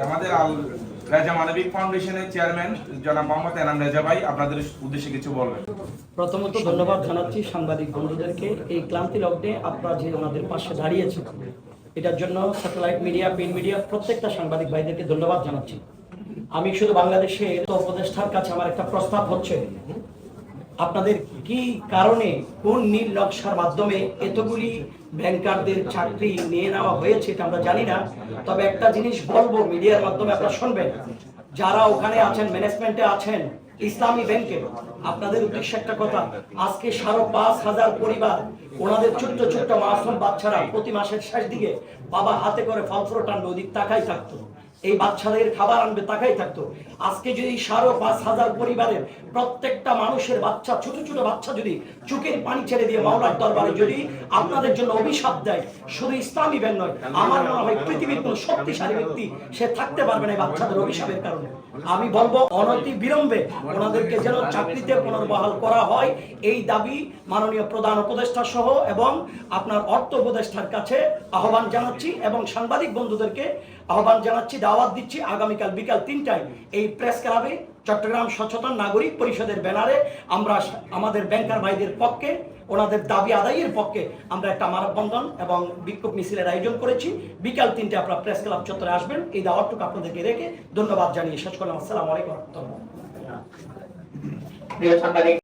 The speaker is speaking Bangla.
আমাদের আল রাজা মানবিক ফাউন্ডেশনের চেয়ারম্যান জনাব মোহাম্মদ এনাম রেজা ভাই আপনাদের উদ্দেশ্যে কিছু বলবেন। প্রথমত ধন্যবাদ জানাচ্ছি সাংবাদিক বন্ধুদেরকে। এই ক্লান্তি লগ্নে আপনারা যে ওনাদের পাশে দাঁড়িয়েছেন এটার জন্য স্যাটেলাইট মিডিয়া, প্রিন্ট মিডিয়া প্রত্যেকটা সাংবাদিক ভাইদেরকে ধন্যবাদ জানাচ্ছি। আমি শুধু বাংলাদেশের উপদেষ্টার কাছে আমার একটা প্রস্তাব হচ্ছে, আপনাদের কি কারণে কোন নীল নকশার মাধ্যমে এতগুলি ব্যাংকারদের চাকরি নিয়ে নেওয়া হয়েছে এটা আমরা জানি না। তবে একটা জিনিস বলবো, মিডিয়ার মাধ্যমে আপনারা শুনবেন, যারা ওখানে আছেন, ম্যানেজমেন্টে আছেন ইসলামী ব্যাংকে, আপনাদের উদ্দেশ্যে একটা কথা, আজকে 5,500 পরিবার, ওনাদের ছোট্ট ছোট্ট মাসুম বাচ্চারা প্রতি মাসের শেষ দিকে বাবা হাতে করে ফল ফ্রুট আনবে, ওদিক তাকাই থাকতো, এই বাচ্চাদের খাবার আনবে তাকাই থাকতো। আজকে যদি 5,500 পরিবারের প্রত্যেকটা মানুষের বাচ্চা, ছোট ছোট বাচ্চা যদি চোখের পানি ছেড়ে দিয়ে মাওলার দরবারে যদি আপনাদের জন্য অভিশাপ দেয়, শুধু ইসলামী ব্যাংক নয়, আমার মনে হয় পৃথিবীর কোন শক্তিশালী ব্যক্তি সে থাকতে পারবে না এই বাচ্চাদের অভিশাপের কারণে। আমি বলবো অনতি বিলম্বে ওনাদেরকে যেন চাকরিতে পুনর্বহাল করা হয়, এই দাবি মাননীয় প্রধান উপদেষ্টা সহ এবং আপনার অর্থ উপদেষ্টার কাছে আহ্বান জানাচ্ছি এবং সাংবাদিক বন্ধুদেরকে আহ্বান জানাচ্ছি, দাওয়াত দিচ্ছি আগামীকাল বিকাল 3টায় এই প্রেস ক্লাবে চট্টগ্রাম সচেতন নাগরিক পরিষদের ব্যানারে আমরা আমাদের ব্যাংকার ভাইদের পক্ষে, ওনাদের দাবি আদায়ের পক্ষে আমরা একটা মানববন্ধন এবং বিক্ষোভ মিছিলের আয়োজন করেছি। বিকাল 3টায় আপনারা প্রেস ক্লাব চত্বরে আসবেন। এই দাওয়াতটুকু আপনাদেরকে রেখে ধন্যবাদ জানিয়ে শেষ করলাম। আসসালামু আলাইকুম।